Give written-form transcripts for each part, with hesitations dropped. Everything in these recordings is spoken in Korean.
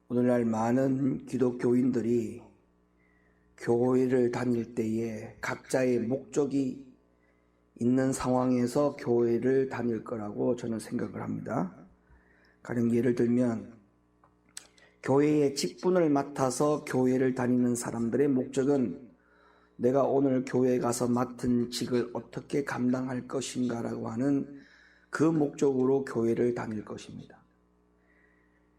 오늘날 많은 기독교인들이 교회를 다닐 때에 각자의 목적이 있는 상황에서 교회를 다닐 거라고 저는 생각을 합니다. 가령 예를 들면 교회의 직분을 맡아서 교회를 다니는 사람들의 목적은 내가 오늘 교회에 가서 맡은 직을 어떻게 감당할 것인가 라고 하는 그 목적으로 교회를 다닐 것입니다.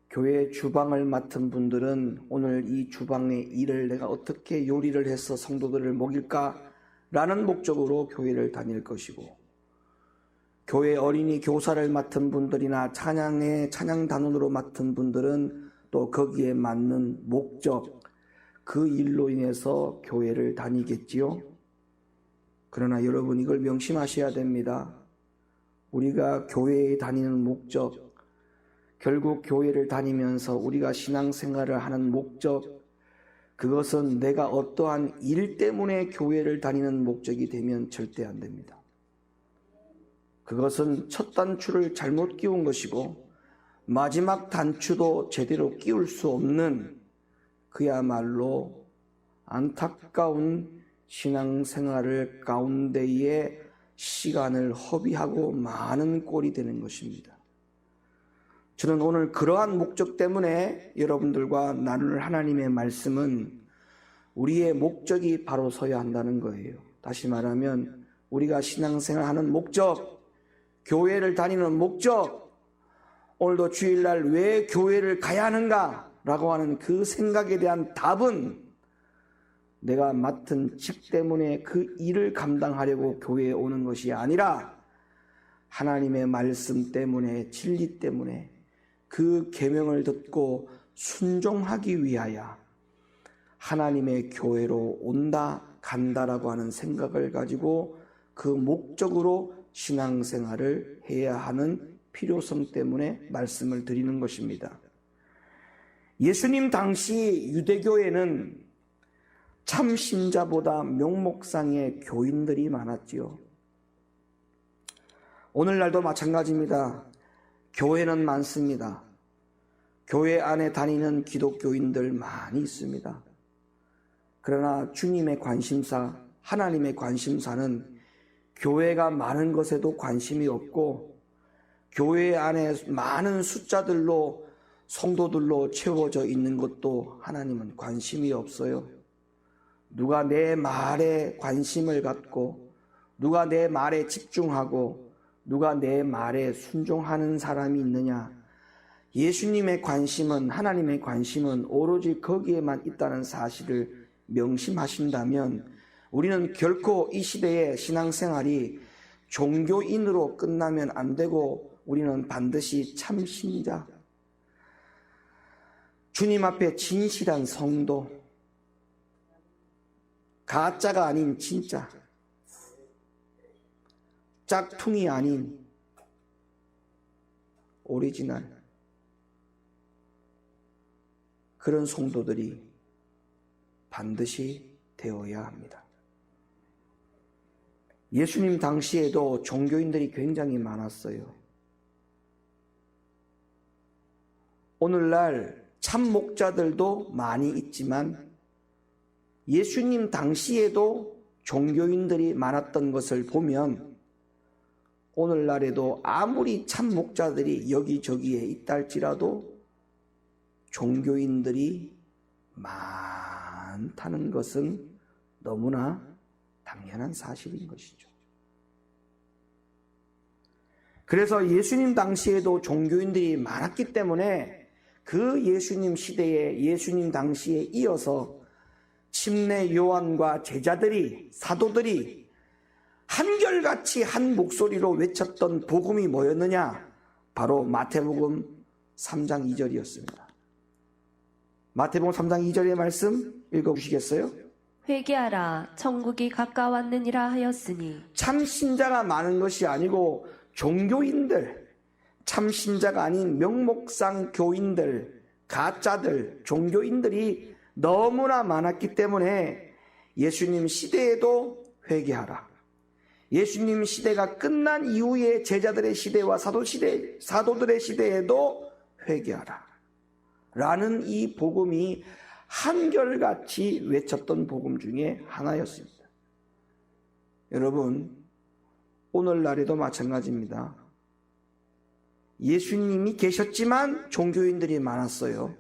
교회 주방을 맡은 분들은 오늘 이 주방의 일을 내가 어떻게 요리를 해서 성도들을 먹일까 라는 목적으로 교회를 다닐 것이고, 교회 어린이 교사를 맡은 분들이나 찬양단원으로 맡은 분들은 또 거기에 맞는 목적, 그 일로 인해서 교회를 다니겠지요. 그러나 여러분, 이걸 명심하셔야 됩니다. 우리가 교회에 다니는 목적, 결국 교회를 다니면서 우리가 신앙생활을 하는 목적, 그것은 내가 어떠한 일 때문에 교회를 다니는 목적이 되면 절대 안 됩니다. 그것은 첫 단추를 잘못 끼운 것이고 마지막 단추도 제대로 끼울 수 없는, 그야말로 안타까운 신앙생활을 가운데에 시간을 허비하고 많은 꼴이 되는 것입니다. 저는 오늘 그러한 목적 때문에 여러분들과 나눌 하나님의 말씀은 우리의 목적이 바로 서야 한다는 거예요. 다시 말하면 우리가 신앙생활하는 목적, 교회를 다니는 목적, 오늘도 주일날 왜 교회를 가야 하는가 라고 하는 그 생각에 대한 답은 내가 맡은 직 때문에 그 일을 감당하려고 교회에 오는 것이 아니라 하나님의 말씀 때문에, 진리 때문에 그 계명을 듣고 순종하기 위하여 하나님의 교회로 온다, 간다라고 하는 생각을 가지고 그 목적으로 신앙생활을 해야 하는 필요성 때문에 말씀을 드리는 것입니다. 예수님 당시 유대교에는 참 신자보다 명목상의 교인들이 많았지요. 오늘날도 마찬가지입니다. 교회는 많습니다. 교회 안에 다니는 기독교인들 많이 있습니다. 그러나 주님의 관심사, 하나님의 관심사는 교회가 많은 것에도 관심이 없고, 교회 안에 많은 숫자들로, 성도들로 채워져 있는 것도 하나님은 관심이 없어요. 누가 내 말에 관심을 갖고, 누가 내 말에 집중하고, 누가 내 말에 순종하는 사람이 있느냐. 예수님의 관심은, 하나님의 관심은 오로지 거기에만 있다는 사실을 명심하신다면 우리는 결코 이 시대의 신앙생활이 종교인으로 끝나면 안 되고, 우리는 반드시 참신자, 주님 앞에 진실한 성도, 가짜가 아닌 진짜, 짝퉁이 아닌 오리지널, 그런 성도들이 반드시 되어야 합니다. 예수님 당시에도 종교인들이 굉장히 많았어요. 오늘날 참 목자들도 많이 있지만 예수님 당시에도 종교인들이 많았던 것을 보면 오늘날에도 아무리 참 목자들이 여기저기에 있다 할지라도 종교인들이 많다는 것은 너무나 당연한 사실인 것이죠. 그래서 예수님 당시에도 종교인들이 많았기 때문에 그 예수님 시대에, 예수님 당시에 이어서 침례 요한과 제자들이, 사도들이 한결같이 한 목소리로 외쳤던 복음이 뭐였느냐? 바로 마태복음 3장 2절이었습니다. 마태복음 3장 2절의 말씀 읽어주시겠어요? 회개하라, 천국이 가까웠느니라 하였으니. 참 신자가 많은 것이 아니고 종교인들, 참 신자가 아닌 명목상 교인들, 가짜들, 종교인들이 너무나 많았기 때문에 예수님 시대에도 회개하라. 예수님 시대가 끝난 이후에 제자들의 시대와 사도들의 시대에도 회개하라 라는 이 복음이 한결같이 외쳤던 복음 중에 하나였습니다. 여러분, 오늘날에도 마찬가지입니다. 예수님이 계셨지만 종교인들이 많았어요.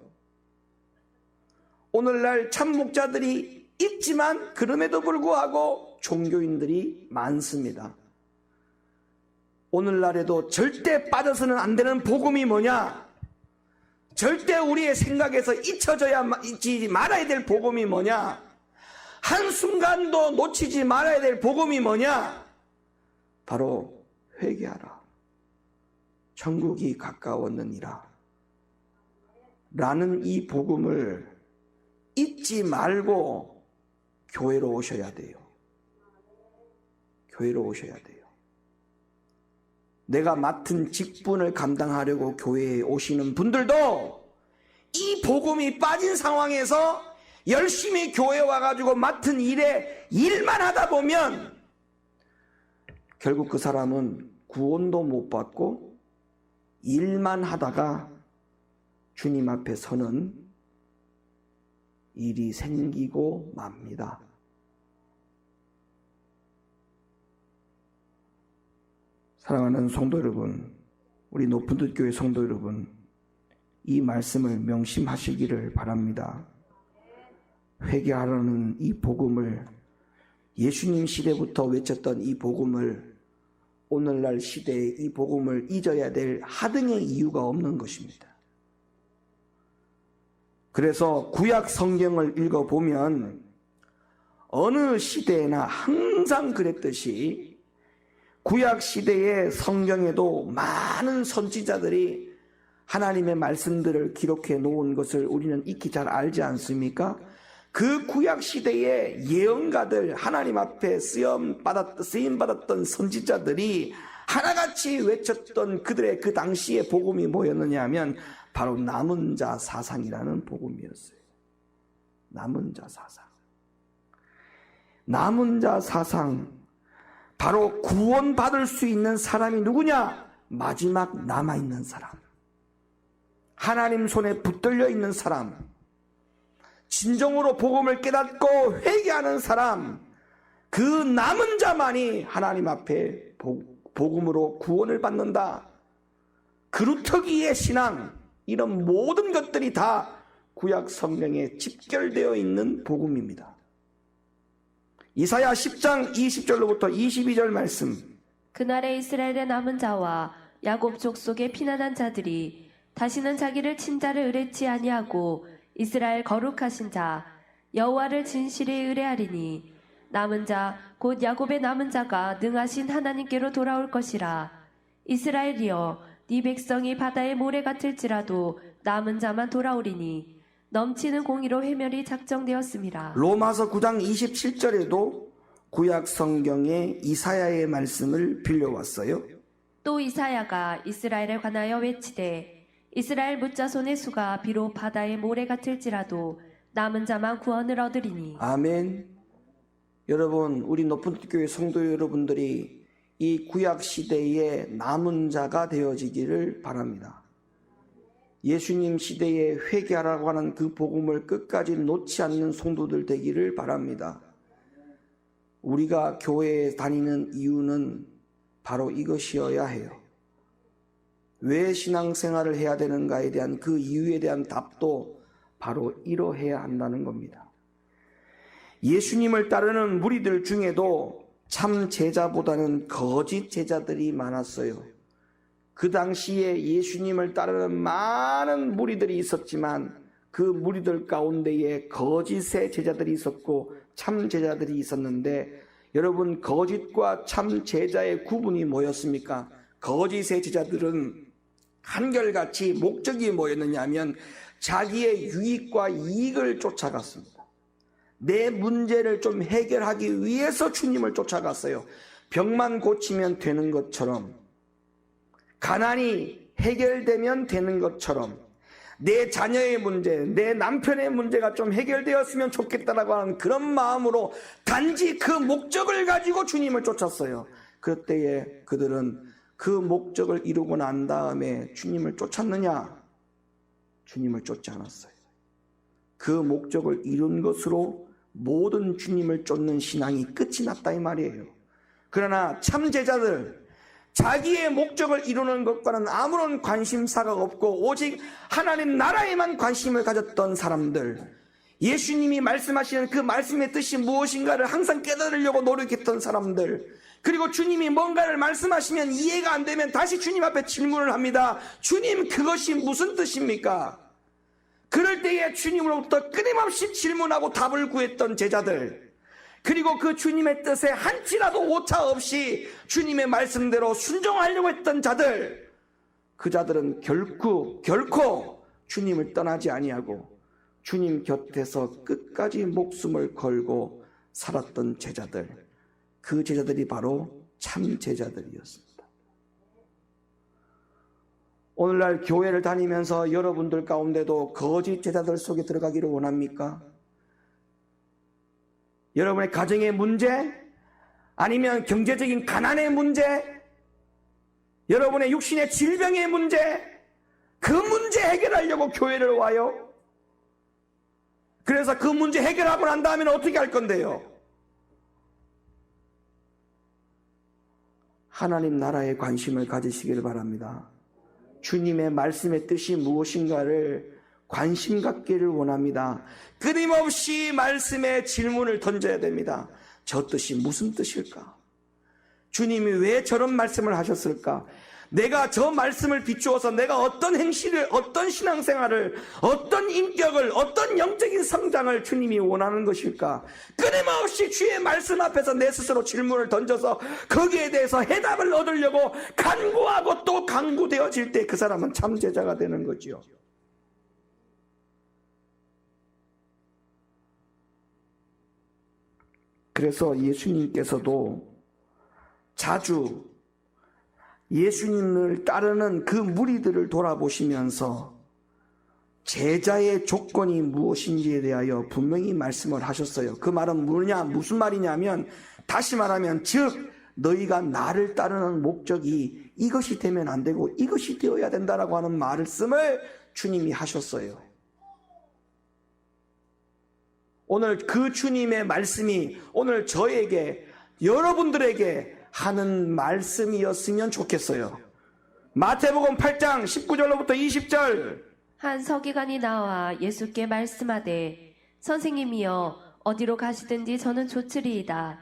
오늘날 참목자들이 있지만 그럼에도 불구하고 종교인들이 많습니다. 오늘날에도 절대 빠져서는 안 되는 복음이 뭐냐? 절대 우리의 생각에서 잊지 말아야 될 복음이 뭐냐? 한순간도 놓치지 말아야 될 복음이 뭐냐? 바로 회개하라. 천국이 가까웠느니라. 라는 이 복음을 잊지 말고 교회로 오셔야 돼요. 교회로 오셔야 돼요. 내가 맡은 직분을 감당하려고 교회에 오시는 분들도 이 복음이 빠진 상황에서 열심히 교회에 와가지고 맡은 일에 일만 하다 보면 결국 그 사람은 구원도 못 받고 일만 하다가 주님 앞에 서는 일이 생기고 맙니다. 사랑하는 성도 여러분, 우리 높은 교회 성도 여러분, 이 말씀을 명심하시기를 바랍니다. 회개하라는 이 복음을, 예수님 시대부터 외쳤던 이 복음을 오늘날 시대에 이 복음을 잊어야 될 하등의 이유가 없는 것입니다. 그래서 구약 성경을 읽어보면 어느 시대에나 항상 그랬듯이 구약 시대의 성경에도 많은 선지자들이 하나님의 말씀들을 기록해 놓은 것을 우리는 익히 잘 알지 않습니까? 그 구약 시대의 예언가들, 하나님 앞에 쓰임받았던 선지자들이 하나같이 외쳤던 그들의 그 당시의 복음이 뭐였느냐 하면 바로 남은 자 사상이라는 복음이었어요. 남은 자 사상. 남은 자 사상. 바로 구원받을 수 있는 사람이 누구냐? 마지막 남아있는 사람. 하나님 손에 붙들려 있는 사람. 진정으로 복음을 깨닫고 회개하는 사람. 그 남은 자만이 하나님 앞에 복음으로 구원을 받는다. 그루터기의 신앙, 이런 모든 것들이 다 구약 성경에 집결되어 있는 복음입니다. 이사야 10장 20절로부터 22절 말씀. 그날에 이스라엘의 남은 자와 야곱 족속의 피난한 자들이 다시는 자기를 친자를 의뢰치 아니하고 이스라엘 거룩하신 자 여호와를 진실히 의뢰하리니 남은 자 곧 야곱의 남은 자가 능하신 하나님께로 돌아올 것이라. 이스라엘이여 네 백성이 바다의 모래 같을지라도 남은 자만 돌아오리니 넘치는 공의로 회멸이 작정되었음이라. 로마서 9장 27절에도 구약 성경의 이사야의 말씀을 빌려왔어요. 또 이사야가 이스라엘에 관하여 외치되 이스라엘 뭇자손의 수가 비록 바다의 모래 같을지라도 남은 자만 구원을 얻으리니. 아멘. 여러분, 우리 높은 교회 성도 여러분들이 이 구약 시대의 남은 자가 되어지기를 바랍니다. 예수님 시대에 회개하라고 하는 그 복음을 끝까지 놓지 않는 성도들 되기를 바랍니다. 우리가 교회에 다니는 이유는 바로 이것이어야 해요. 왜 신앙생활을 해야 되는가에 대한 그 이유에 대한 답도 바로 이러해야 한다는 겁니다. 예수님을 따르는 무리들 중에도 참 제자보다는 거짓 제자들이 많았어요. 그 당시에 예수님을 따르는 많은 무리들이 있었지만 그 무리들 가운데에 거짓의 제자들이 있었고 참 제자들이 있었는데, 여러분, 거짓과 참 제자의 구분이 뭐였습니까? 거짓의 제자들은 한결같이 목적이 뭐였느냐 하면 자기의 유익과 이익을 쫓아갔습니다. 내 문제를 좀 해결하기 위해서 주님을 쫓아갔어요. 병만 고치면 되는 것처럼, 가난이 해결되면 되는 것처럼, 내 자녀의 문제, 내 남편의 문제가 좀 해결되었으면 좋겠다라고 하는 그런 마음으로 단지 그 목적을 가지고 주님을 쫓았어요. 그때에 그들은 그 목적을 이루고 난 다음에 주님을 쫓았느냐? 주님을 쫓지 않았어요. 그 목적을 이룬 것으로 모든 주님을 쫓는 신앙이 끝이 났다 이 말이에요. 그러나 참 제자들, 자기의 목적을 이루는 것과는 아무런 관심사가 없고 오직 하나님 나라에만 관심을 가졌던 사람들, 예수님이 말씀하시는 그 말씀의 뜻이 무엇인가를 항상 깨달으려고 노력했던 사람들, 그리고 주님이 뭔가를 말씀하시면 이해가 안 되면 다시 주님 앞에 질문을 합니다. 주님, 그것이 무슨 뜻입니까? 그럴 때에 주님으로부터 끊임없이 질문하고 답을 구했던 제자들, 그리고 그 주님의 뜻에 한치라도 오차 없이 주님의 말씀대로 순종하려고 했던 자들, 그 자들은 결코 주님을 떠나지 아니하고 주님 곁에서 끝까지 목숨을 걸고 살았던 제자들, 그 제자들이 바로 참 제자들이었습니다. 오늘날 교회를 다니면서 여러분들 가운데도 거짓 제자들 속에 들어가기를 원합니까? 여러분의 가정의 문제, 아니면 경제적인 가난의 문제, 여러분의 육신의 질병의 문제, 그 문제 해결하려고 교회를 와요? 그래서 그 문제 해결하고 난 다음에는 어떻게 할 건데요? 하나님 나라에 관심을 가지시길 바랍니다. 주님의 말씀의 뜻이 무엇인가를 관심 갖기를 원합니다. 끊임없이 말씀에 질문을 던져야 됩니다. 저 뜻이 무슨 뜻일까? 주님이 왜 저런 말씀을 하셨을까? 내가 저 말씀을 비추어서 내가 어떤 행실을, 어떤 신앙생활을, 어떤 인격을, 어떤 영적인 성장을 주님이 원하는 것일까? 끊임없이 주의 말씀 앞에서 내 스스로 질문을 던져서 거기에 대해서 해답을 얻으려고 간구하고 또 간구되어질 때 그 사람은 참 제자가 되는 거지요. 그래서 예수님께서도 자주 예수님을 따르는 그 무리들을 돌아보시면서 제자의 조건이 무엇인지에 대하여 분명히 말씀을 하셨어요. 그 말은 무슨 말이냐면, 다시 말하면 즉 너희가 나를 따르는 목적이 이것이 되면 안 되고 이것이 되어야 된다라고 하는 말씀을 주님이 하셨어요. 오늘 그 주님의 말씀이 오늘 저에게, 여러분들에게 하는 말씀이었으면 좋겠어요. 마태복음 8장 19절로부터 20절. 한 서기관이 나와 예수께 말씀하되 선생님이여 어디로 가시든지 저는 좋으리이다.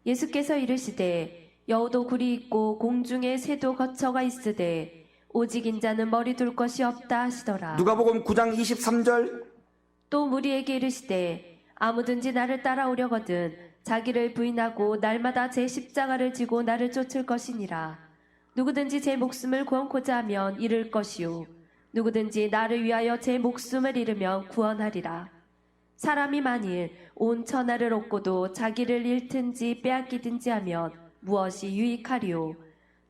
예수께서 이르시되 여우도 굴이 있고 공중에 새도 거처가 있으되 오직 인자는 머리 둘 것이 없다 하시더라. 누가복음 9장 23절. 또 무리에게 이르시되 아무든지 나를 따라오려거든 자기를 부인하고 날마다 제 십자가를 지고 나를 쫓을 것이니라. 누구든지 제 목숨을 구원코자 하면 잃을 것이요 누구든지 나를 위하여 제 목숨을 잃으면 구원하리라. 사람이 만일 온 천하를 얻고도 자기를 잃든지 빼앗기든지 하면 무엇이 유익하리요?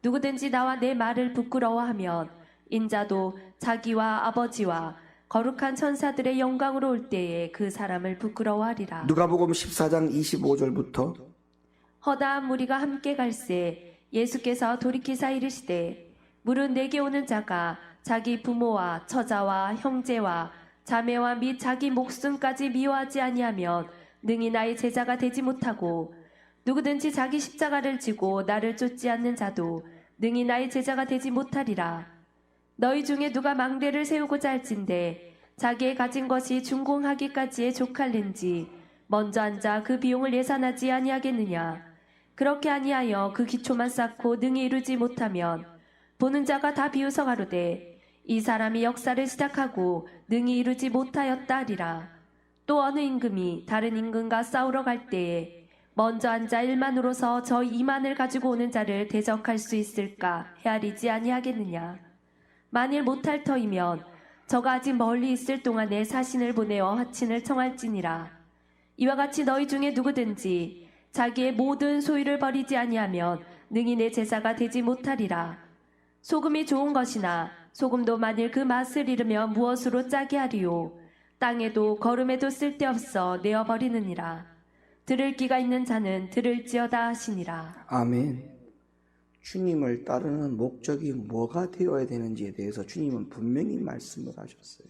누구든지 나와 내 말을 부끄러워하면 인자도 자기와 아버지와 거룩한 천사들의 영광으로 올 때에 그 사람을 부끄러워하리라. 누가복음 14장 25절부터. 허다한 무리가 함께 갈새 예수께서 돌이키사 이르시되 물은 내게 오는 자가 자기 부모와 처자와 형제와 자매와 및 자기 목숨까지 미워하지 아니하면 능히 나의 제자가 되지 못하고 누구든지 자기 십자가를 지고 나를 쫓지 않는 자도 능히 나의 제자가 되지 못하리라. 너희 중에 누가 망대를 세우고자 할진대 자기의 가진 것이 준공하기까지에 족할는지 먼저 앉아 그 비용을 예산하지 아니하겠느냐. 그렇게 아니하여 그 기초만 쌓고 능히 이루지 못하면 보는 자가 다 비웃어 가로되 이 사람이 역사를 시작하고 능히 이루지 못하였다 하리라. 또 어느 임금이 다른 임금과 싸우러 갈 때에 먼저 앉아 1만으로서 저 2만을 가지고 오는 자를 대적할 수 있을까 헤아리지 아니하겠느냐. 만일 못할 터이면 저가 아직 멀리 있을 동안에 사신을 보내어 화친을 청할지니라. 이와 같이 너희 중에 누구든지 자기의 모든 소유를 버리지 아니하면 능히 내 제자가 되지 못하리라. 소금이 좋은 것이나 소금도 만일 그 맛을 잃으면 무엇으로 짜게 하리요. 땅에도 거름에도 쓸데없어 내어버리느니라. 들을 귀가 있는 자는 들을지어다 하시니라. 아멘. 주님을 따르는 목적이 뭐가 되어야 되는지에 대해서 주님은 분명히 말씀을 하셨어요.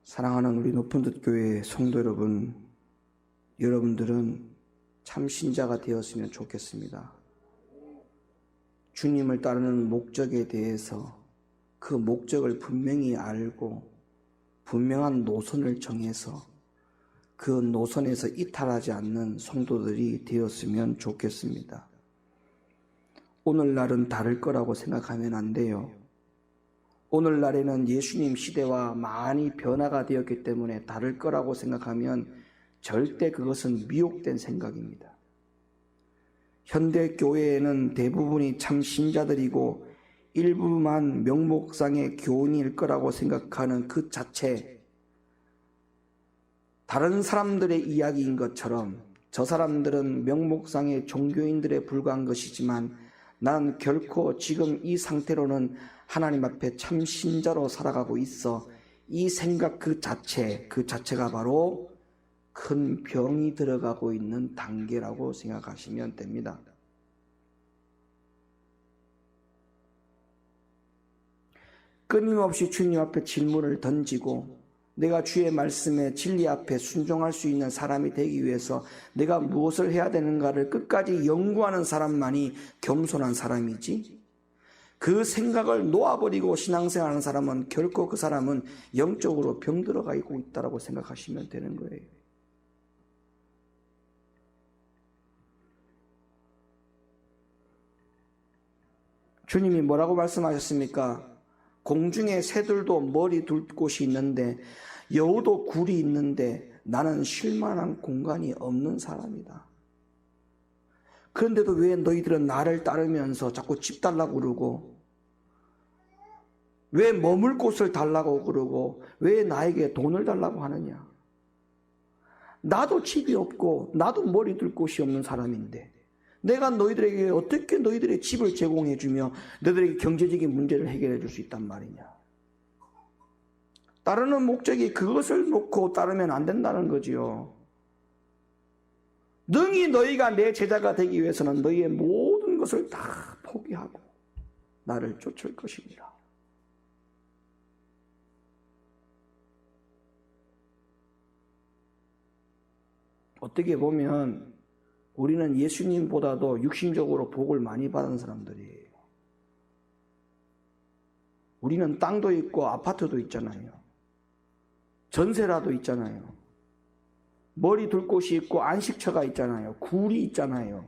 사랑하는 우리 높은 듯 교회 성도 여러분, 여러분들은 참 신자가 되었으면 좋겠습니다. 주님을 따르는 목적에 대해서 그 목적을 분명히 알고 분명한 노선을 정해서 그 노선에서 이탈하지 않는 성도들이 되었으면 좋겠습니다. 오늘날은 다를 거라고 생각하면 안 돼요. 오늘날에는 예수님 시대와 많이 변화가 되었기 때문에 다를 거라고 생각하면 절대 그것은 미혹된 생각입니다. 현대 교회에는 대부분이 참 신자들이고 일부만 명목상의 교훈일 거라고 생각하는 그 자체, 다른 사람들의 이야기인 것처럼 저 사람들은 명목상의 종교인들에 불과한 것이지만 난 결코 지금 이 상태로는 하나님 앞에 참 신자로 살아가고 있어. 이 생각 그 자체가 바로 큰 병이 들어가고 있는 단계라고 생각하시면 됩니다. 끊임없이 주님 앞에 질문을 던지고 내가 주의 말씀에 진리 앞에 순종할 수 있는 사람이 되기 위해서 내가 무엇을 해야 되는가를 끝까지 연구하는 사람만이 겸손한 사람이지, 그 생각을 놓아버리고 신앙생활하는 사람은 결코 그 사람은 영적으로 병들어가 있다고 생각하시면 되는 거예요. 주님이 뭐라고 말씀하셨습니까? 공중에 새들도 머리 둘 곳이 있는데 여우도 굴이 있는데 나는 쉴만한 공간이 없는 사람이다. 그런데도 왜 너희들은 나를 따르면서 자꾸 집 달라고 그러고, 왜 머물 곳을 달라고 그러고, 왜 나에게 돈을 달라고 하느냐? 나도 집이 없고 나도 머리 둘 곳이 없는 사람인데 내가 너희들에게 어떻게 너희들의 집을 제공해주며 너희들에게 경제적인 문제를 해결해 줄 수 있단 말이냐? 따르는 목적이 그것을 놓고 따르면 안 된다는 거지요. 능히 너희가 내 제자가 되기 위해서는 너희의 모든 것을 다 포기하고 나를 쫓을 것입니다. 어떻게 보면 우리는 예수님보다도 육신적으로 복을 많이 받은 사람들이에요. 우리는 땅도 있고 아파트도 있잖아요. 전세라도 있잖아요. 머리 둘 곳이 있고 안식처가 있잖아요. 굴이 있잖아요.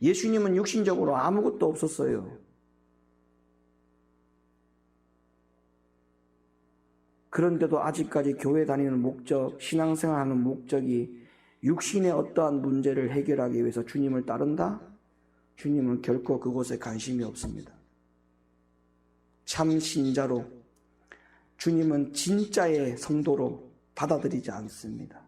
예수님은 육신적으로 아무것도 없었어요. 그런데도 아직까지 교회 다니는 목적, 신앙생활하는 목적이 육신의 어떠한 문제를 해결하기 위해서 주님을 따른다? 주님은 결코 그곳에 관심이 없습니다. 참 신자로 주님은 진짜의 성도로 받아들이지 않습니다.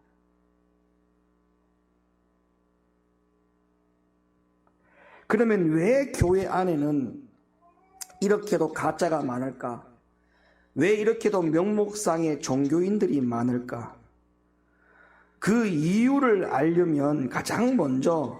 그러면 왜 교회 안에는 이렇게도 가짜가 많을까? 왜 이렇게도 명목상의 종교인들이 많을까? 그 이유를 알려면 가장 먼저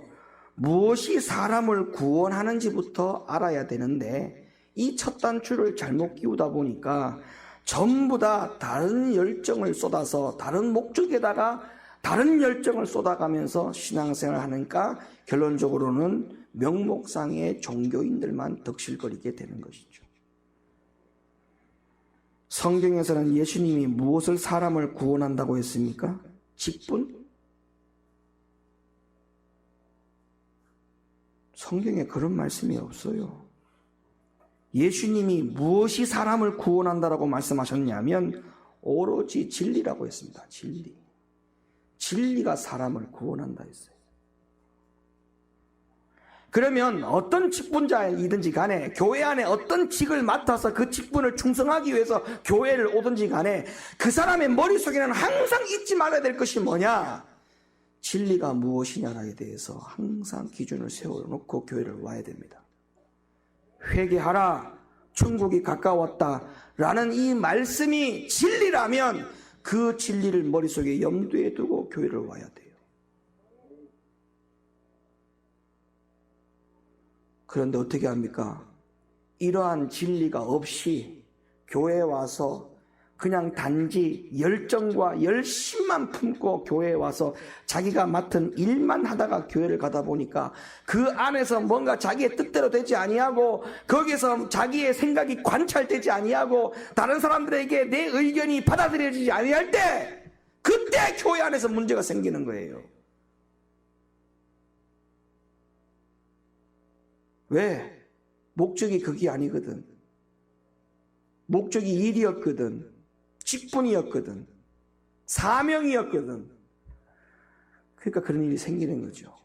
무엇이 사람을 구원하는지부터 알아야 되는데, 이 첫 단추를 잘못 끼우다 보니까 전부 다 다른 열정을 쏟아서 다른 목적에다가 다른 열정을 쏟아가면서 신앙생활을 하니까 결론적으로는 명목상의 종교인들만 덕실거리게 되는 것이죠. 성경에서는 예수님이 무엇을 사람을 구원한다고 했습니까? 직분? 성경에 그런 말씀이 없어요. 예수님이 무엇이 사람을 구원한다라고 말씀하셨냐면 오로지 진리라고 했습니다. 진리. 진리가 사람을 구원한다 했어요. 그러면 어떤 직분자이든지 간에 교회 안에 어떤 직을 맡아서 그 직분을 충성하기 위해서 교회를 오든지 간에 그 사람의 머릿속에는 항상 잊지 말아야 될 것이 뭐냐? 진리가 무엇이냐에 대해서 항상 기준을 세워놓고 교회를 와야 됩니다. 회개하라, 천국이 가까웠다 라는 이 말씀이 진리라면 그 진리를 머릿속에 염두에 두고 교회를 와야 돼요. 그런데 어떻게 합니까? 이러한 진리가 없이 교회에 와서 그냥 단지 열정과 열심만 품고 교회에 와서 자기가 맡은 일만 하다가 교회를 가다 보니까 그 안에서 뭔가 자기의 뜻대로 되지 아니하고 거기서 자기의 생각이 관찰되지 아니하고 다른 사람들에게 내 의견이 받아들여지지 아니할 때 그때 교회 안에서 문제가 생기는 거예요. 왜? 목적이 그게 아니거든. 목적이 일이었거든. 직분이었거든. 사명이었거든. 그러니까 그런 일이 생기는 거죠.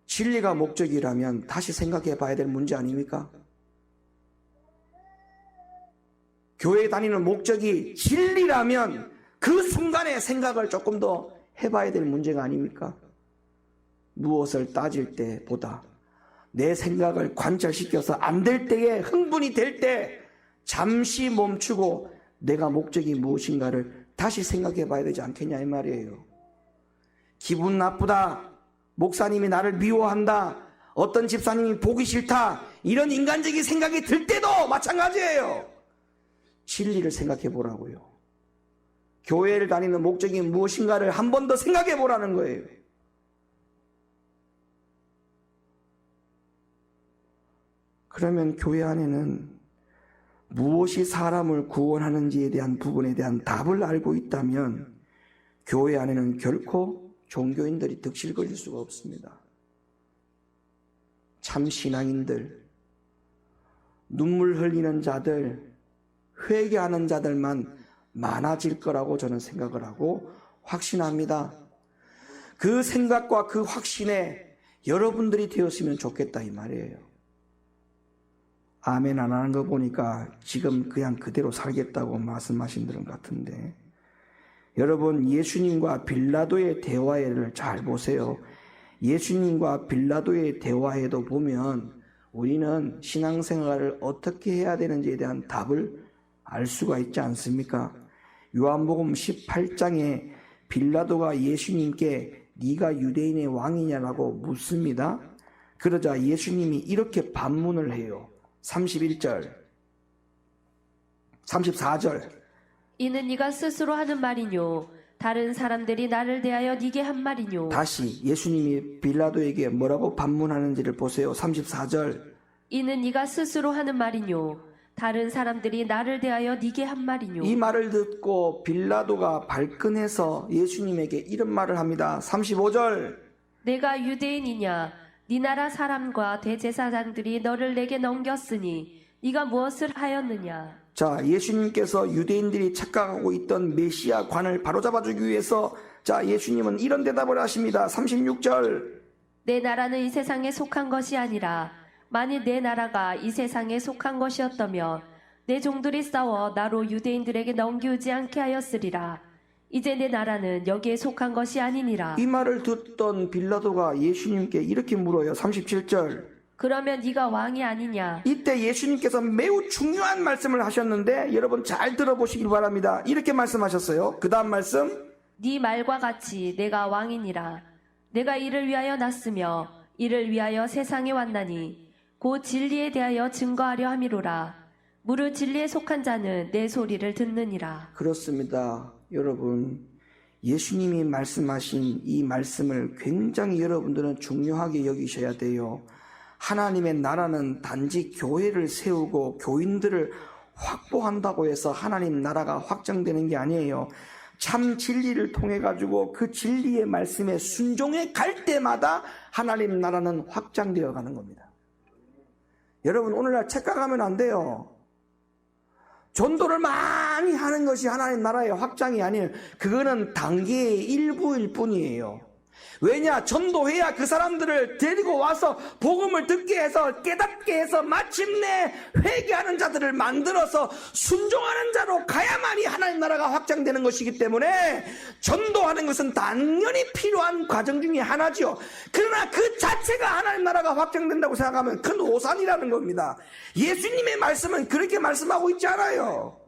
진리가 목적이라면 다시 생각해 봐야 될 문제 아닙니까? 교회 다니는 목적이 진리라면 그 순간에 생각을 조금 더 해봐야 될 문제가 아닙니까? 무엇을 따질 때보다 내 생각을 관찰시켜서 안 될 때에 흥분이 될 때 잠시 멈추고 내가 목적이 무엇인가를 다시 생각해 봐야 되지 않겠냐 이 말이에요. 기분 나쁘다, 목사님이 나를 미워한다, 어떤 집사님이 보기 싫다, 이런 인간적인 생각이 들 때도 마찬가지예요. 진리를 생각해 보라고요. 교회를 다니는 목적이 무엇인가를 한 번 더 생각해 보라는 거예요. 그러면 교회 안에는 무엇이 사람을 구원하는지에 대한 부분에 대한 답을 알고 있다면 교회 안에는 결코 종교인들이 득실 걸릴 수가 없습니다. 참 신앙인들, 눈물 흘리는 자들, 회개하는 자들만 많아질 거라고 저는 생각을 하고 확신합니다. 그 생각과 그 확신에 여러분들이 되었으면 좋겠다 이 말이에요. 아멘 안 하는 거 보니까 지금 그냥 그대로 살겠다고 말씀하신 분들 같은데, 여러분 예수님과 빌라도의 대화를 잘 보세요. 예수님과 빌라도의 대화에도 보면 우리는 신앙생활을 어떻게 해야 되는지에 대한 답을 알 수가 있지 않습니까? 요한복음 18장에 빌라도가 예수님께 네가 유대인의 왕이냐라고 묻습니다. 그러자 예수님이 이렇게 반문을 해요. 31절, 34절. 이는 네가 스스로 하는 말이뇨 다른 사람들이 나를 대하여 네게 한 말이뇨. 다시 예수님이 빌라도에게 뭐라고 반문하는지를 보세요. 34절. 이는 네가 스스로 하는 말이뇨 다른 사람들이 나를 대하여 네게 한 말이뇨. 이 말을 듣고 빌라도가 발끈해서 예수님에게 이런 말을 합니다. 35절. 내가 유대인이냐 네 나라 사람과 대제사장들이 너를 내게 넘겼으니 네가 무엇을 하였느냐. 자, 예수님께서 유대인들이 착각하고 있던 메시아 관을 바로잡아주기 위해서 자, 예수님은 이런 대답을 하십니다. 36절. 내 나라는 이 세상에 속한 것이 아니라 만일 내 나라가 이 세상에 속한 것이었다면 내 종들이 싸워 나로 유대인들에게 넘기우지 않게 하였으리라. 이제 내 나라는 여기에 속한 것이 아니니라. 이 말을 듣던 빌라도가 예수님께 이렇게 물어요. 37절. 그러면 네가 왕이 아니냐. 이때 예수님께서 매우 중요한 말씀을 하셨는데 여러분 잘 들어보시길 바랍니다. 이렇게 말씀하셨어요. 그 다음 말씀. 네 말과 같이 내가 왕이니라. 내가 이를 위하여 났으며 이를 위하여 세상에 왔나니 곧 진리에 대하여 증거하려 함이로라. 무릇 진리에 속한 자는 내 소리를 듣느니라. 그렇습니다. 여러분, 예수님이 말씀하신 이 말씀을 굉장히 여러분들은 중요하게 여기셔야 돼요. 하나님의 나라는 단지 교회를 세우고 교인들을 확보한다고 해서 하나님 나라가 확장되는 게 아니에요. 참 진리를 통해 가지고 그 진리의 말씀에 순종해 갈 때마다 하나님 나라는 확장되어 가는 겁니다. 여러분, 오늘날 착각하면 안 돼요. 전도를 많이 하는 것이 하나님 나라의 확장이 아니에요. 그거는 단계의 일부일 뿐이에요. 왜냐? 전도해야 그 사람들을 데리고 와서 복음을 듣게 해서 깨닫게 해서 마침내 회개하는 자들을 만들어서 순종하는 자로 가야만이 하나님 나라가 확장되는 것이기 때문에 전도하는 것은 당연히 필요한 과정 중에 하나죠. 그러나 그 자체가 하나님 나라가 확장된다고 생각하면 큰 오산이라는 겁니다. 예수님의 말씀은 그렇게 말씀하고 있지 않아요.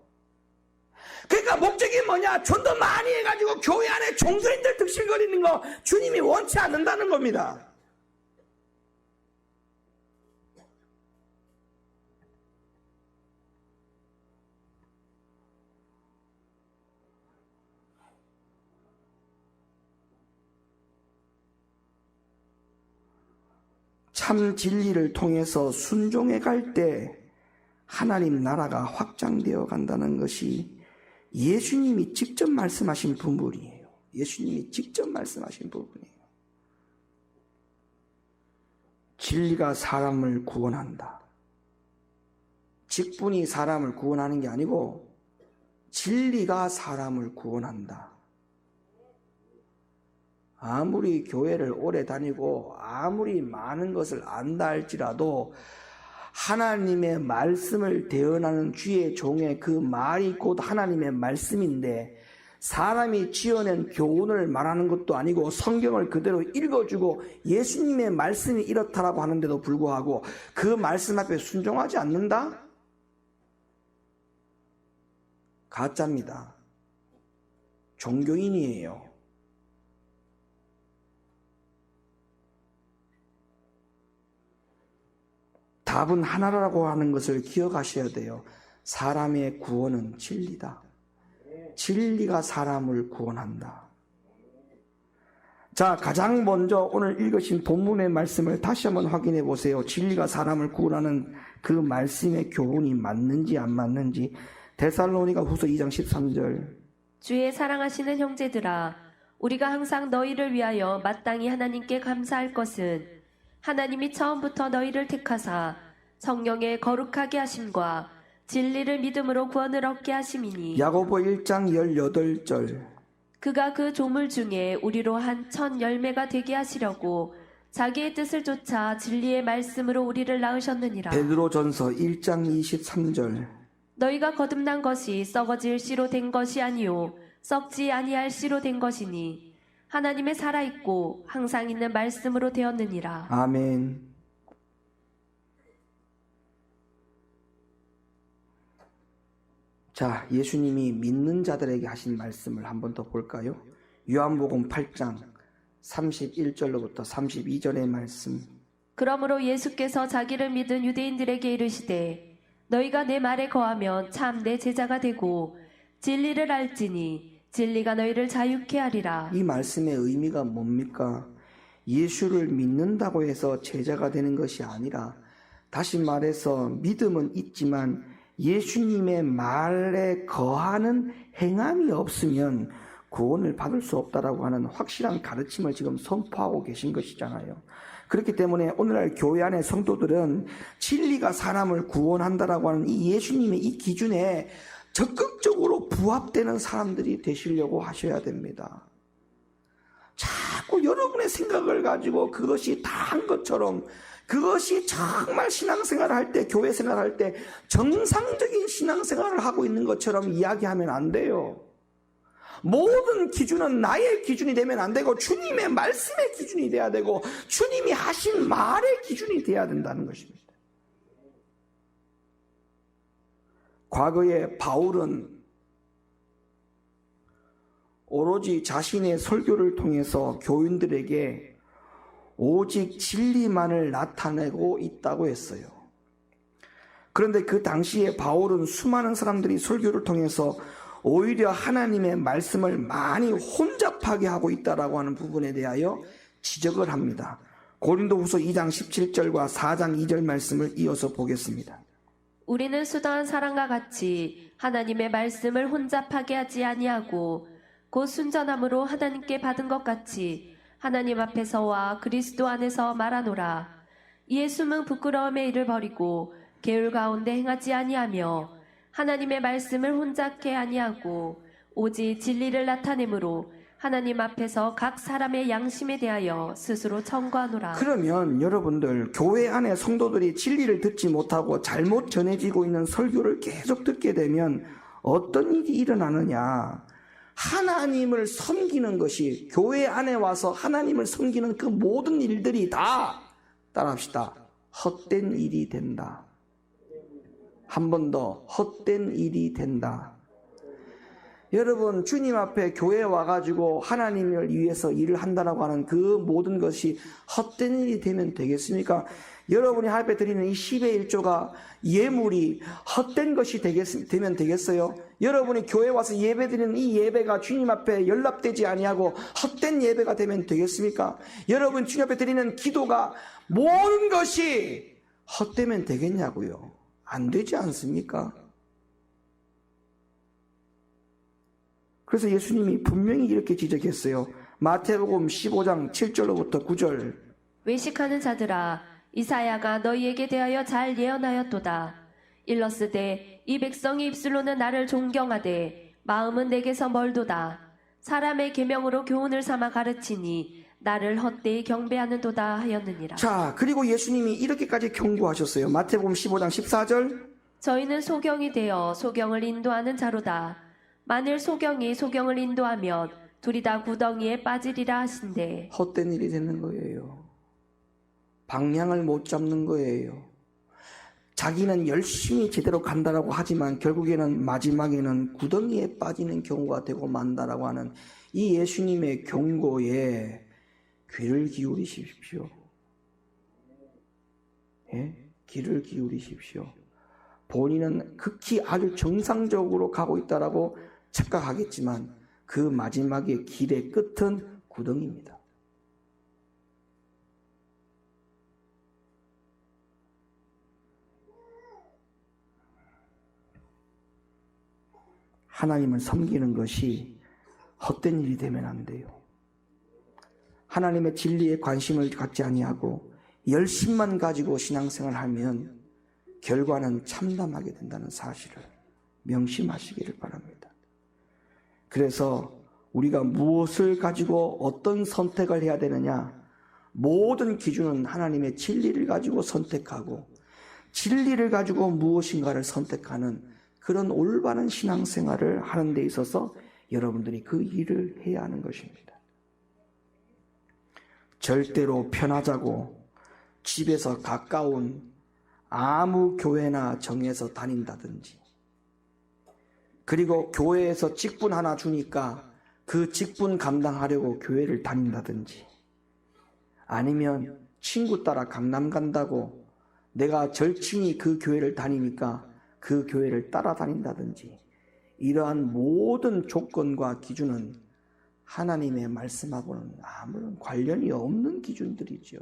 그러니까 목적이 뭐냐? 전도 많이 해가지고 교회 안에 종교인들 득실거리는 거 주님이 원치 않는다는 겁니다. 참 진리를 통해서 순종해 갈 때 하나님 나라가 확장되어 간다는 것이 예수님이 직접 말씀하신 부분이에요. 예수님이 직접 말씀하신 부분이에요. 진리가 사람을 구원한다. 직분이 사람을 구원하는 게 아니고 진리가 사람을 구원한다. 아무리 교회를 오래 다니고 아무리 많은 것을 안다 할지라도 하나님의 말씀을 대언하는 주의 종의 그 말이 곧 하나님의 말씀인데 사람이 지어낸 교훈을 말하는 것도 아니고 성경을 그대로 읽어주고 예수님의 말씀이 이렇다라고 하는데도 불구하고 그 말씀 앞에 순종하지 않는다? 가짜입니다. 종교인이에요. 답은 하나라고 하는 것을 기억하셔야 돼요. 사람의 구원은 진리다. 진리가 사람을 구원한다. 자, 가장 먼저 오늘 읽으신 본문의 말씀을 다시 한번 확인해 보세요. 진리가 사람을 구원하는 그 말씀의 교훈이 맞는지 안 맞는지. 데살로니가 후서 2장 13절. 주의 사랑하시는 형제들아, 우리가 항상 너희를 위하여 마땅히 하나님께 감사할 것은 하나님이 처음부터 너희를 택하사 성령의 거룩하게 하심과 진리를 믿음으로 구원을 얻게 하심이니 야고보 1장 18절. 그가 그 조물 중에 우리로 한 천 열매가 되게 하시려고 자기의 뜻을 쫓아 진리의 말씀으로 우리를 낳으셨느니라. 베드로전서 1장 23절. 너희가 거듭난 것이 썩어질 씨로 된 것이 아니요 썩지 아니할 씨로 된 것이니 하나님의 살아있고 항상 있는 말씀으로 되었느니라. 아멘. 자, 예수님이 믿는 자들에게 하신 말씀을 한 번 더 볼까요? 요한복음 8장 31절로부터 32절의 말씀. 그러므로 예수께서 자기를 믿은 유대인들에게 이르시되 너희가 내 말에 거하면 참 내 제자가 되고 진리를 알지니 진리가 너희를 자유케 하리라. 이 말씀의 의미가 뭡니까? 예수를 믿는다고 해서 제자가 되는 것이 아니라 다시 말해서 믿음은 있지만 예수님의 말에 거하는 행함이 없으면 구원을 받을 수 없다라고 하는 확실한 가르침을 지금 선포하고 계신 것이잖아요. 그렇기 때문에 오늘날 교회 안의 성도들은 진리가 사람을 구원한다라고 하는 이 예수님의 이 기준에 적극적으로 부합되는 사람들이 되시려고 하셔야 됩니다. 자꾸 여러분의 생각을 가지고 그것이 다 한 것처럼 그것이 정말 신앙생활을 할 때, 교회 생활을 할 때 정상적인 신앙생활을 하고 있는 것처럼 이야기하면 안 돼요. 모든 기준은 나의 기준이 되면 안 되고 주님의 말씀의 기준이 돼야 되고 주님이 하신 말의 기준이 돼야 된다는 것입니다. 과거에 바울은 오로지 자신의 설교를 통해서 교인들에게 오직 진리만을 나타내고 있다고 했어요. 그런데 그 당시에 바울은 수많은 사람들이 설교를 통해서 오히려 하나님의 말씀을 많이 혼잡하게 하고 있다라고 하는 부분에 대하여 지적을 합니다. 고린도후서 2장 17절과 4장 2절 말씀을 이어서 보겠습니다. 우리는 수다한 사람과 같이 하나님의 말씀을 혼잡하게 하지 아니하고 곧 순전함으로 하나님께 받은 것 같이 하나님 앞에서와 그리스도 안에서 말하노라. 이에 숨은 부끄러움의 일을 버리고 계율 가운데 행하지 아니하며 하나님의 말씀을 혼잡게 아니하고 오직 진리를 나타내므로 하나님 앞에서 각 사람의 양심에 대하여 스스로 청구하노라. 그러면 여러분들 교회 안에 성도들이 진리를 듣지 못하고 잘못 전해지고 있는 설교를 계속 듣게 되면 어떤 일이 일어나느냐? 하나님을 섬기는 것이 교회 안에 와서 하나님을 섬기는 그 모든 일들이 다 따라합시다. 헛된 일이 된다. 한 번 더 헛된 일이 된다. 여러분 주님 앞에 교회에 와가지고 하나님을 위해서 일을 한다라고 하는 그 모든 것이 헛된 일이 되면 되겠습니까? 여러분이 하나님 앞에 드리는 이 10의 1조가 예물이 헛된 것이 되면 되겠어요? 여러분이 교회에 와서 예배 드리는 이 예배가 주님 앞에 연락되지 아니하고 헛된 예배가 되면 되겠습니까? 여러분 주님 앞에 드리는 기도가 모든 것이 헛되면 되겠냐고요? 안 되지 않습니까? 그래서 예수님이 분명히 이렇게 지적했어요. 마태복음 15장 7절로부터 9절. 외식하는 자들아, 이사야가 너희에게 대하여 잘 예언하였도다. 일렀으되 이 백성이 입술로는 나를 존경하되 마음은 내게서 멀도다. 사람의 계명으로 교훈을 삼아 가르치니 나를 헛되이 경배하는도다 하였느니라. 자, 그리고 예수님이 이렇게까지 경고하셨어요. 마태복음 15장 14절. 저희는 소경이 되어 소경을 인도하는 자로다. 만일 소경이 소경을 인도하면 둘이 다 구덩이에 빠지리라 하신대. 헛된 일이 되는 거예요. 방향을 못 잡는 거예요. 자기는 열심히 제대로 간다라고 하지만 결국에는 마지막에는 구덩이에 빠지는 경우가 되고 만다라고 하는 이 예수님의 경고에 귀를 기울이십시오. 예? 귀를 기울이십시오. 본인은 극히 아주 정상적으로 가고 있다라고 착각하겠지만 그 마지막의 길의 끝은 구덩이입니다. 하나님을 섬기는 것이 헛된 일이 되면 안 돼요. 하나님의 진리에 관심을 갖지 아니하고 열심만 가지고 신앙생활을 하면 결과는 참담하게 된다는 사실을 명심하시기를 바랍니다. 그래서 우리가 무엇을 가지고 어떤 선택을 해야 되느냐, 모든 기준은 하나님의 진리를 가지고 선택하고 진리를 가지고 무엇인가를 선택하는 그런 올바른 신앙생활을 하는 데 있어서 여러분들이 그 일을 해야 하는 것입니다. 절대로 편하자고 집에서 가까운 아무 교회나 정해서 다닌다든지, 그리고 교회에서 직분 하나 주니까 그 직분 감당하려고 교회를 다닌다든지, 아니면 친구 따라 강남 간다고 내가 절친이 그 교회를 다니니까 그 교회를 따라다닌다든지, 이러한 모든 조건과 기준은 하나님의 말씀하고는 아무런 관련이 없는 기준들이죠.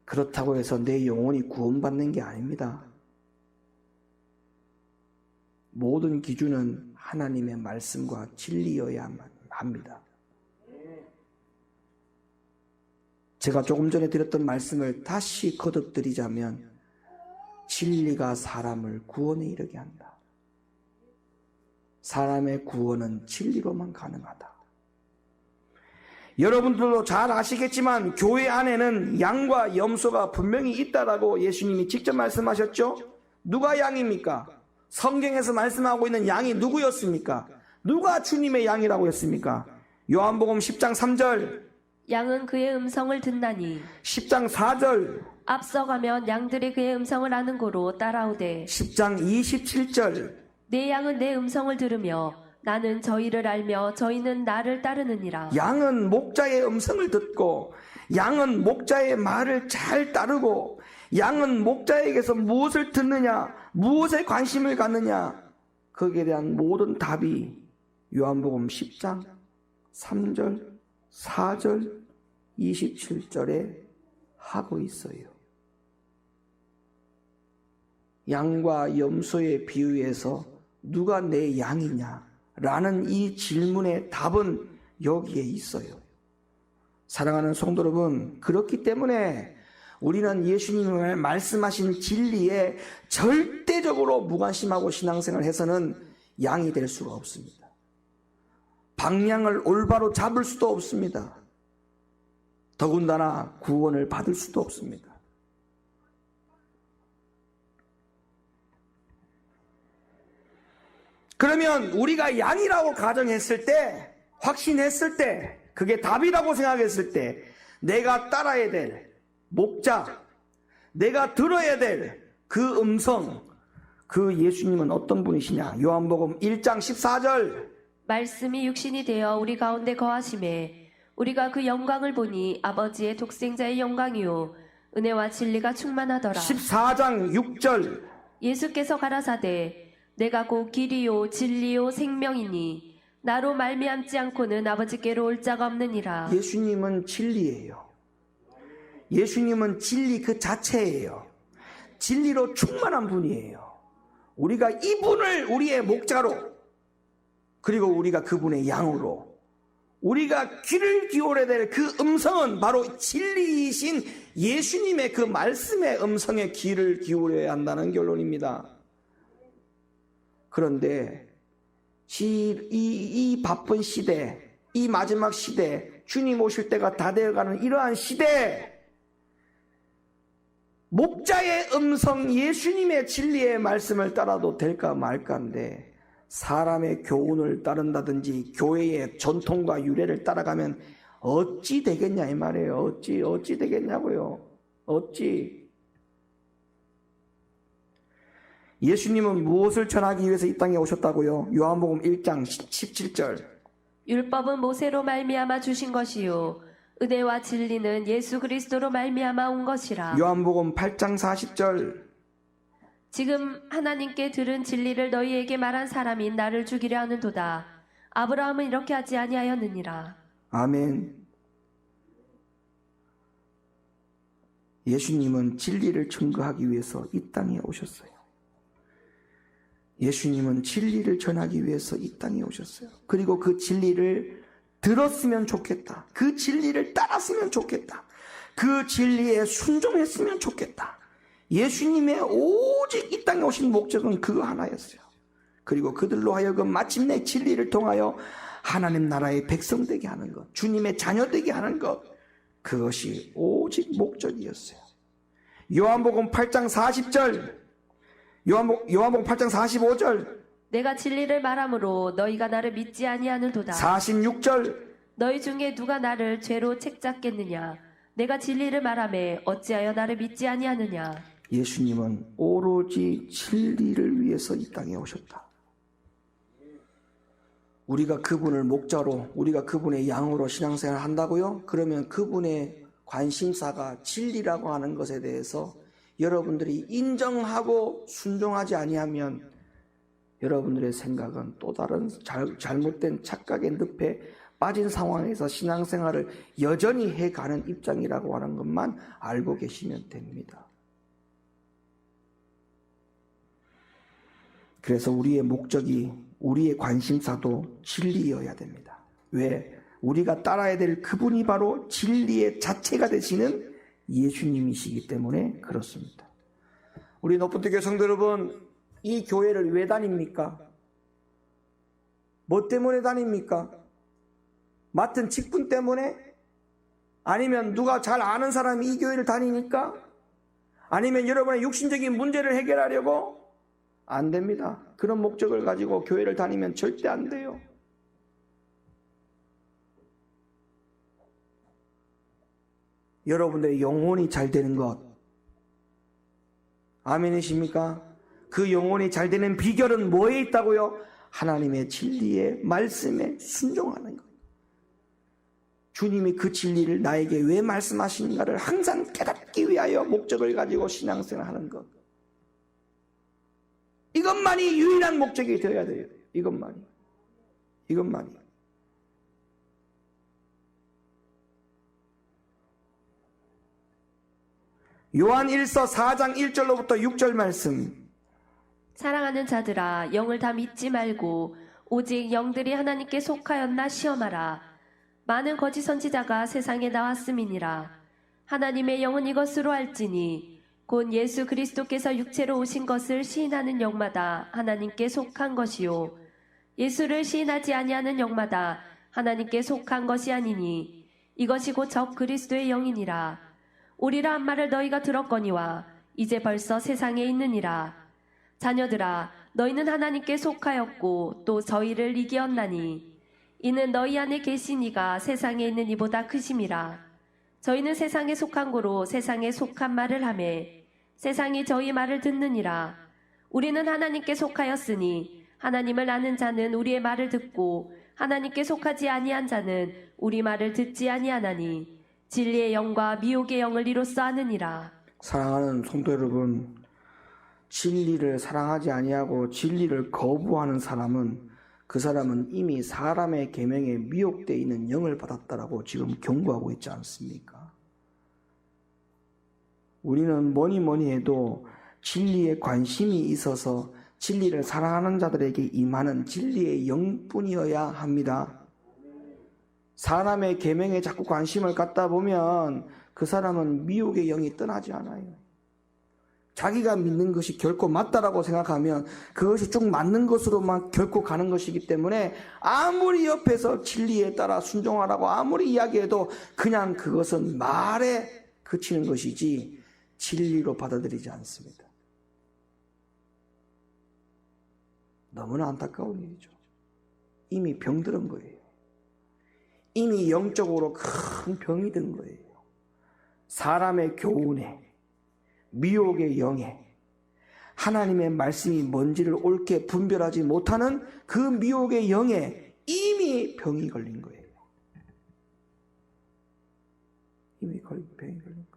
그렇다고 해서 내 영혼이 구원받는 게 아닙니다. 모든 기준은 하나님의 말씀과 진리여야만 합니다. 제가 조금 전에 드렸던 말씀을 다시 거듭드리자면, 진리가 사람을 구원에 이르게 한다. 사람의 구원은 진리로만 가능하다. 여러분들도 잘 아시겠지만 교회 안에는 양과 염소가 분명히 있다라고 예수님이 직접 말씀하셨죠? 누가 양입니까? 성경에서 말씀하고 있는 양이 누구였습니까? 누가 주님의 양이라고 했습니까? 요한복음 10장 3절, 양은 그의 음성을 듣나니 10장 4절, 앞서가면 양들이 그의 음성을 아는 고로 따라오되 10장 27절, 내 양은 내 음성을 들으며 나는 저희를 알며 저희는 나를 따르느니라. 양은 목자의 음성을 듣고, 양은 목자의 말을 잘 따르고, 양은 목자에게서 무엇을 듣느냐, 무엇에 관심을 갖느냐, 거기에 대한 모든 답이 요한복음 10장 3절, 4절, 27절에 하고 있어요. 양과 염소의 비유에서 누가 내 양이냐 라는 이 질문의 답은 여기에 있어요. 사랑하는 성도 여러분, 그렇기 때문에 우리는 예수님이 말씀하신 진리에 절대적으로 무관심하고 신앙생활을 해서는 양이 될 수가 없습니다. 방향을 올바로 잡을 수도 없습니다. 더군다나 구원을 받을 수도 없습니다. 그러면 우리가 양이라고 가정했을 때, 확신했을 때, 그게 답이라고 생각했을 때, 내가 따라야 될 목자, 내가 들어야 될 그 음성, 그 예수님은 어떤 분이시냐? 요한복음 1장 14절. 말씀이 육신이 되어 우리 가운데 거하심에 우리가 그 영광을 보니 아버지의 독생자의 영광이요 은혜와 진리가 충만하더라. 14장 6절. 예수께서 가라사대 내가 곧 길이요 진리요 생명이니 나로 말미암지 않고는 아버지께로 올 자가 없느니라. 예수님은 진리예요. 예수님은 진리 그 자체예요. 진리로 충만한 분이에요. 우리가 이분을 우리의 목자로, 그리고 우리가 그분의 양으로, 우리가 귀를 기울여야 될 그 음성은 바로 진리이신 예수님의 그 말씀의 음성에 귀를 기울여야 한다는 결론입니다. 그런데 이 바쁜 시대, 이 마지막 시대, 주님 오실 때가 다 되어가는 이러한 시대, 목자의 음성 예수님의 진리의 말씀을 따라도 될까 말까인데 사람의 교훈을 따른다든지 교회의 전통과 유래를 따라가면 어찌 되겠냐 이 말이에요. 어찌 되겠냐고요. 어찌. 예수님은 무엇을 전하기 위해서 이 땅에 오셨다고요? 요한복음 1장 17절. 율법은 모세로 말미암아 주신 것이요 은혜와 진리는 예수 그리스도로 말미암아 온 것이라. 요한복음 8장 40절. 지금 하나님께 들은 진리를 너희에게 말한 사람이 나를 죽이려 하는도다. 아브라함은 이렇게 하지 아니하였느니라. 아멘. 예수님은 진리를 증거하기 위해서 이 땅에 오셨어요. 예수님은 진리를 전하기 위해서 이 땅에 오셨어요. 그리고 그 진리를 들었으면 좋겠다. 그 진리를 따랐으면 좋겠다. 그 진리에 순종했으면 좋겠다. 예수님의 오직 이 땅에 오신 목적은 그거 하나였어요. 그리고 그들로 하여금 마침내 진리를 통하여 하나님 나라의 백성 되게 하는 것, 주님의 자녀 되게 하는 것, 그것이 오직 목적이었어요. 요한복음 8장 40절, 요한복음 8장 45절, 내가 진리를 말함으로 너희가 나를 믿지 아니하는도다. 46절, 너희 중에 누가 나를 죄로 책잡겠느냐? 내가 진리를 말하매 어찌하여 나를 믿지 아니하느냐? 예수님은 오로지 진리를 위해서 이 땅에 오셨다. 우리가 그분을 목자로, 우리가 그분의 양으로 신앙생활을 한다고요? 그러면 그분의 관심사가 진리라고 하는 것에 대해서 여러분들이 인정하고 순종하지 아니하면 여러분들의 생각은 또 다른 잘못된 착각의 늪에 빠진 상황에서 신앙생활을 여전히 해가는 입장이라고 하는 것만 알고 계시면 됩니다. 그래서 우리의 목적이, 우리의 관심사도 진리여야 됩니다. 왜? 우리가 따라야 될 그분이 바로 진리의 자체가 되시는 예수님이시기 때문에 그렇습니다. 우리 높은데 교성도 여러분, 이 교회를 왜 다닙니까? 뭐 때문에 다닙니까? 맡은 직분 때문에? 아니면 누가 잘 아는 사람이 이 교회를 다니니까? 아니면 여러분의 육신적인 문제를 해결하려고? 안 됩니다. 그런 목적을 가지고 교회를 다니면 절대 안 돼요. 여러분들의 영혼이 잘 되는 것, 아멘이십니까? 그 영혼이 잘 되는 비결은 뭐에 있다고요? 하나님의 진리의 말씀에 순종하는 것. 주님이 그 진리를 나에게 왜 말씀하시는가를 항상 깨닫기 위하여 목적을 가지고 신앙생활하는 것. 이것만이 유일한 목적이 되어야 돼요. 이것만이. 요한 1서 4장 1절로부터 6절 말씀. 사랑하는 자들아, 영을 다 믿지 말고 오직 영들이 하나님께 속하였나 시험하라. 많은 거짓 선지자가 세상에 나왔음이니라. 하나님의 영은 이것으로 알지니 곧 예수 그리스도께서 육체로 오신 것을 시인하는 영마다 하나님께 속한 것이요 예수를 시인하지 아니하는 영마다 하나님께 속한 것이 아니니 이것이 곧 적 그리스도의 영이니라. 오리라 한 말을 너희가 들었거니와 이제 벌써 세상에 있느니라. 자녀들아, 너희는 하나님께 속하였고 또 저희를 이기었나니 이는 너희 안에 계신 이가 세상에 있는 이보다 크심이라. 저희는 세상에 속한 고로 세상에 속한 말을 하매 세상이 저희 말을 듣느니라. 우리는 하나님께 속하였으니 하나님을 아는 자는 우리의 말을 듣고 하나님께 속하지 아니한 자는 우리 말을 듣지 아니하나니 진리의 영과 미혹의 영을 이로써 아느니라. 사랑하는 성도 여러분, 진리를 사랑하지 아니하고 진리를 거부하는 사람은 그 사람은 이미 사람의 계명에 미혹되어 있는 영을 받았다라고 지금 경고하고 있지 않습니까? 우리는 뭐니 해도 진리에 관심이 있어서 진리를 사랑하는 자들에게 임하는 진리의 영뿐이어야 합니다. 사람의 계명에 자꾸 관심을 갖다 보면 그 사람은 미혹의 영이 떠나지 않아요. 자기가 믿는 것이 결코 맞다라고 생각하면 그것이 쭉 맞는 것으로만 결코 가는 것이기 때문에 아무리 옆에서 진리에 따라 순종하라고 아무리 이야기해도 그냥 그것은 말에 그치는 것이지 진리로 받아들이지 않습니다. 너무나 안타까운 일이죠. 이미 병들은 거예요. 이미 영적으로 큰 병이 든 거예요. 사람의 교훈에, 미혹의 영에, 하나님의 말씀이 뭔지를 옳게 분별하지 못하는 그 미혹의 영에 이미 병이 걸린 거예요. 이미 병이 걸린 거예요.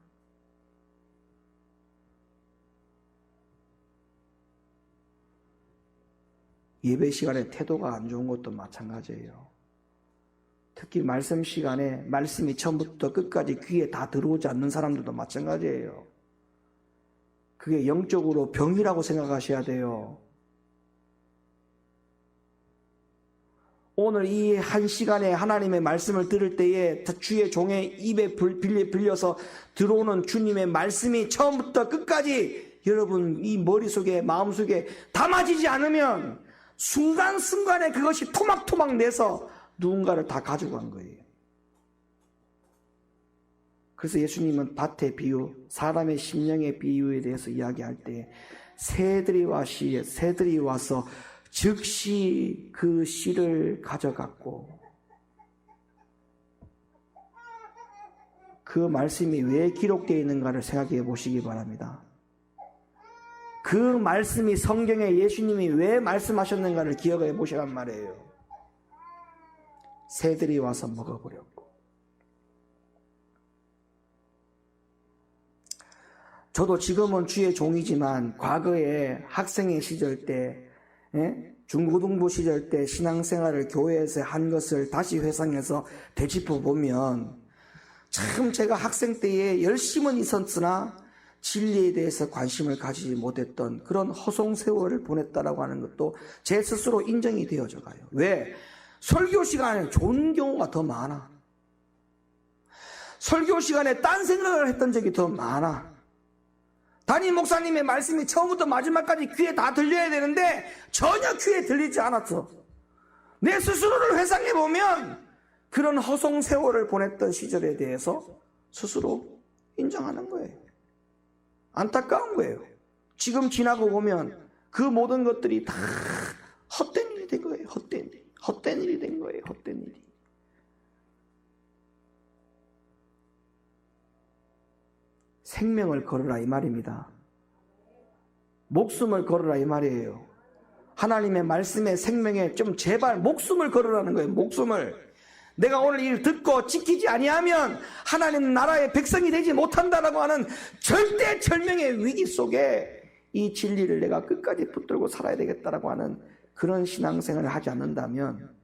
예배 시간에 태도가 안 좋은 것도 마찬가지예요. 특히 말씀 시간에 말씀이 처음부터 끝까지 귀에 다 들어오지 않는 사람들도 마찬가지예요. 그게 영적으로 병이라고 생각하셔야 돼요. 오늘 이 한 시간에 하나님의 말씀을 들을 때에 주의 종의 입에 빌려서 들어오는 주님의 말씀이 처음부터 끝까지 여러분 이 머릿속에 마음속에 담아지지 않으면 순간순간에 그것이 토막토막 내서 누군가를 다 가져간 거예요. 그래서 예수님은 밭의 비유, 사람의 심령의 비유에 대해서 이야기할 때 새들이 와서 즉시 그 씨를 가져갔고 그 말씀이 왜 기록되어 있는가를 생각해 보시기 바랍니다. 그 말씀이 성경에 예수님이 왜 말씀하셨는가를 기억해 보시란 말이에요. 새들이 와서 먹어버렸고. 저도 지금은 주의 종이지만 과거에 학생의 시절 때 중고등부 시절 때 신앙생활을 교회에서 한 것을 다시 회상해서 되짚어 보면 참 제가 학생 때에 열심은 있었으나 진리에 대해서 관심을 가지지 못했던 그런 허송세월을 보냈다라고 하는 것도 제 스스로 인정이 되어져 가요. 왜? 설교 시간에 좋은 경우가 더 많아. 설교 시간에 딴 생각을 했던 적이 더 많아. 담임 목사님의 말씀이 처음부터 마지막까지 귀에 다 들려야 되는데 전혀 귀에 들리지 않았어. 내 스스로를 회상해보면 그런 허송세월을 보냈던 시절에 대해서 스스로 인정하는 거예요. 안타까운 거예요. 지금 지나고 보면 그 모든 것들이 다 헛된 일이 된 거예요. 헛된 일이 된 거예요. 헛된 일이. 생명을 걸으라 이 말입니다. 목숨을 걸으라 이 말이에요. 하나님의 말씀에 생명에 좀 제발 목숨을 걸으라는 거예요. 목숨을. 내가 오늘 이 듣고 지키지 아니하면 하나님 나라의 백성이 되지 못한다라고 하는 절대절명의 위기 속에 이 진리를 내가 끝까지 붙들고 살아야 되겠다라고 하는 그런 신앙생활을 하지 않는다면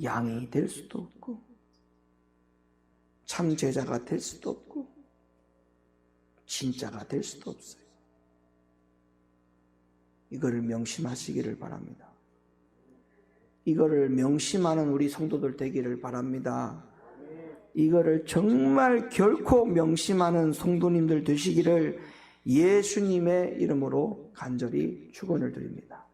양이 될 수도 없고 참 제자가 될 수도 없고 진짜가 될 수도 없어요. 이거를 명심하시기를 바랍니다. 이거를 명심하는 우리 성도들 되기를 바랍니다. 이거를 정말 결코 명심하는 성도님들 되시기를 예수님의 이름으로 간절히 축원을 드립니다.